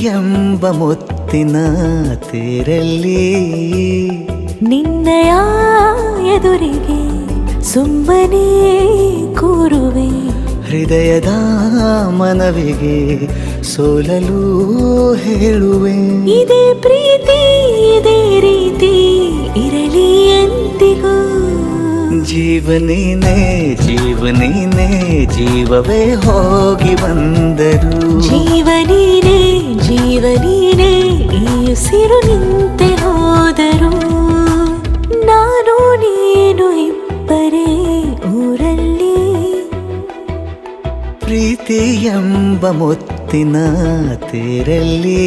ಎಂಬ ಮುತ್ತಿನ ತೇರಲ್ಲಿ ನಿನ್ನಯ ಎದುರಿಗೆ ಸುಮ್ಮನೆ ಕೂರುವೆ. ಹೃದಯದ ಮನವಿಗೆ ಸೋಲಲು ಹೇಳುವೆ. ಇದೇ ಪ್ರೀತಿ ಇದೇ ರೀತಿ ಇರಲಿ ಎಂದಿಗೂ. ಜೀವನೀನೇ ಜೀವನೀನೇ ಜೀವವೇ ಹೋಗಿ ಬಂದರು. ಜೀವನೀನೇ ಜೀವನೀನೇ ಈ ಉಸಿರು ನಿಂತೆ ಹೋದರು. ನಾನು ನೀನು ಇಬ್ಬರೇ ಊರಲ್ಲಿ. ಪ್ರೀತಿ ಎಂಬ ಮುತ್ತಿನ ತೇರಲ್ಲಿ